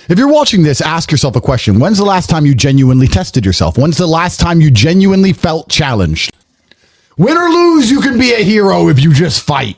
If you're watching this, ask yourself a question. When's the last time you genuinely tested yourself? When's the last time you genuinely felt challenged? Win or lose, you can be a hero if you just fight.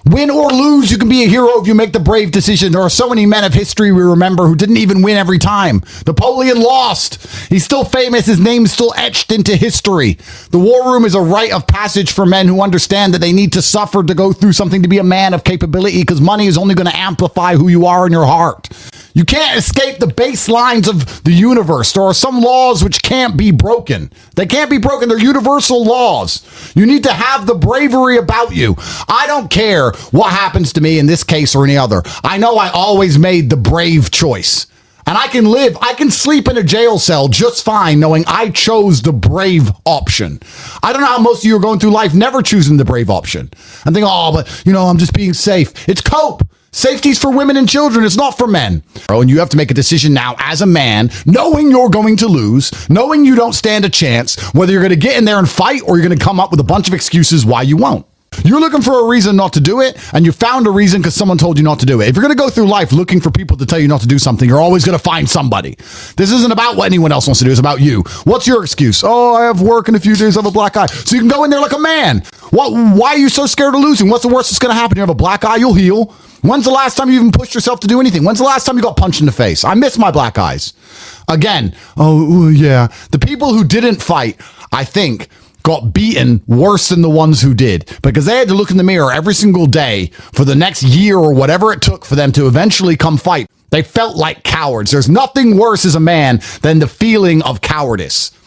Win or lose, you can be a hero if you make the brave decision. There are so many men of history we remember who didn't even win every time. Napoleon lost. He's still famous. His name's still etched into history. The war room is a rite of passage for men who understand that they need to suffer to go through something to be a man of capability, because money is only going to amplify who you are in your heart. You can't escape the baselines of the universe. There are some laws which can't be broken. They can't be broken. They're universal laws. You need to have the bravery about you. I don't care what happens to me in this case or any other. I know I always made the brave choice. And I can sleep in a jail cell just fine knowing I chose the brave option. I don't know how most of you are going through life never choosing the brave option. And think, oh, but I'm just being safe. It's cope. Safety's for women and children. It's not for men. And you have to make a decision now as a man, knowing you're going to lose, knowing you don't stand a chance, whether you're going to get in there and fight or you're going to come up with a bunch of excuses why you won't. You're looking for a reason not to do it, and you found a reason because someone told you not to do it. If you're going to go through life looking for people to tell you not to do something, you're always going to find somebody. This isn't about what anyone else wants to do. It's about you. What's your excuse? Oh, I have work in a few days. I have a black eye. So you can go in there like a man. Why are you so scared of losing? What's the worst that's going to happen? You have a black eye, you'll heal. When's the last time you even pushed yourself to do anything? When's the last time you got punched in the face? I miss my black eyes. Again, yeah. The people who didn't fight, I think, got beaten worse than the ones who did, because they had to look in the mirror every single day for the next year or whatever it took for them to eventually come fight. They felt like cowards. There's nothing worse as a man than the feeling of cowardice.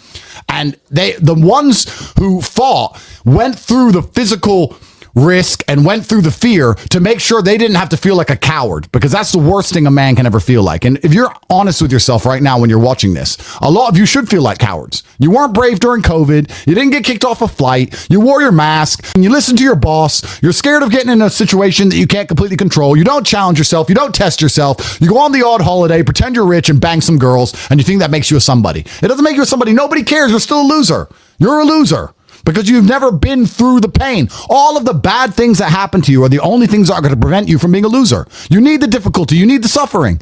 And the ones who fought went through the physical risk and went through the fear to make sure they didn't have to feel like a coward, because that's the worst thing a man can ever feel like. And if you're honest with yourself right now when you're watching this, a lot of you should feel like cowards. You weren't brave during COVID. You didn't get kicked off a flight. You wore your mask and you listened to your boss. You're scared of getting in a situation that you can't completely control. You don't challenge yourself. You don't test yourself. You go on the odd holiday, pretend you're rich and bang some girls, and you think that makes you a somebody. It doesn't make you a somebody. Nobody cares. You're still a loser. You're a loser. Because you've never been through the pain. All of the bad things that happen to you are the only things that are going to prevent you from being a loser. You need the difficulty. You need the suffering.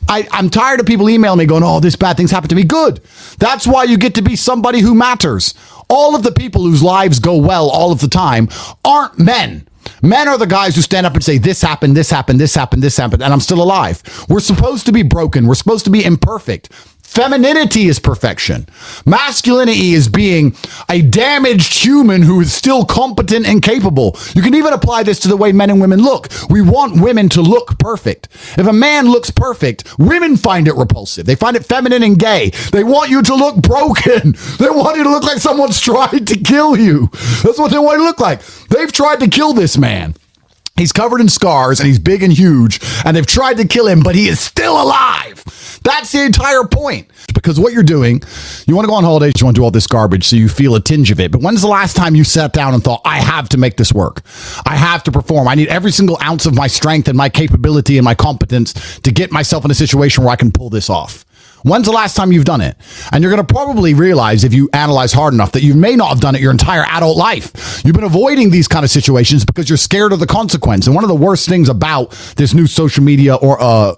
I'm tired of people emailing me going, oh, this bad things happen to me. Good. That's why you get to be somebody who matters. All of the people whose lives go well all of the time aren't men. Men are the guys who stand up and say, this happened, this happened, this happened, this happened, and I'm still alive. We're supposed to be broken. We're supposed to be imperfect. Femininity is perfection. Masculinity is being a damaged human who is still competent and capable. You can even apply this to the way men and women look. We want women to look perfect. If a man looks perfect, women find it repulsive. They find it feminine and gay. They want you to look broken. They want you to look like someone's tried to kill you. That's what they want you to look like. They've tried to kill this man. He's covered in scars and he's big and huge, and they've tried to kill him, but he is still alive. That's the entire point. Because what you're doing, you want to go on holidays, you want to do all this garbage so you feel a tinge of it. But when's the last time you sat down and thought, I have to make this work? I have to perform. I need every single ounce of my strength and my capability and my competence to get myself in a situation where I can pull this off. When's the last time you've done it? And you're going to probably realize, if you analyze hard enough, that you may not have done it your entire adult life. You've been avoiding these kind of situations because you're scared of the consequence. And one of the worst things about this new social media or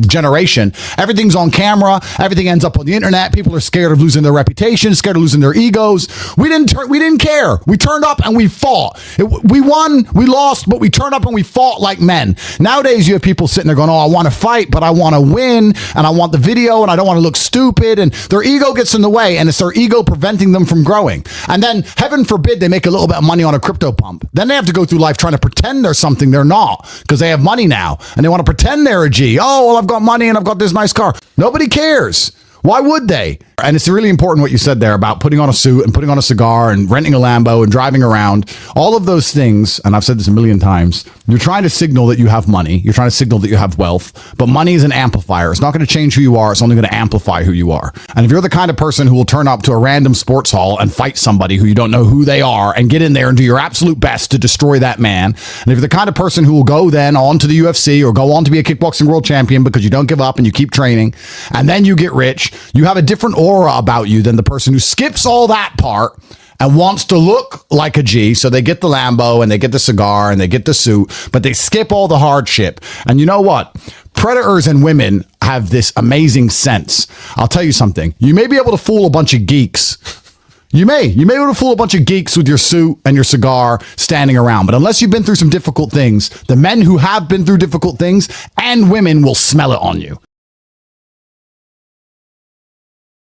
generation, everything's on camera, everything ends up on the internet. People are scared of losing their reputation, scared of losing their egos. We didn't care. We turned up and we fought. We won, we lost, but we turned up and we fought like men. Nowadays you have people sitting there going, oh, I want to fight, but I want to win, and I want the video, and I don't want to look stupid, and their ego gets in the way, and it's their ego preventing them from growing. And then, heaven forbid, they make a little bit of money on a crypto pump. Then they have to go through life trying to pretend they're something they're not, because they have money now, and they want to pretend they're a G. Oh, well, I've got money and I've got this nice car. Nobody cares. Why would they? And it's really important what you said there about putting on a suit and putting on a cigar and renting a Lambo and driving around. All of those things, and I've said this a million times, you're trying to signal that you have money. You're trying to signal that you have wealth. But money is an amplifier. It's not going to change who you are. It's only going to amplify who you are. And if you're the kind of person who will turn up to a random sports hall and fight somebody who you don't know who they are and get in there and do your absolute best to destroy that man, and if you're the kind of person who will go then on to the UFC or go on to be a kickboxing world champion because you don't give up and you keep training, and then you get rich, you have a different aura about you than the person who skips all that part and wants to look like a G. So they get the Lambo and they get the cigar and they get the suit, but they skip all the hardship. And you know what? predators and women have this amazing sense. I'll tell you something. You may be able to fool a bunch of geeks. You may be able to fool a bunch of geeks with your suit and your cigar standing around. But unless you've been through some difficult things, the men who have been through difficult things and women will smell it on you.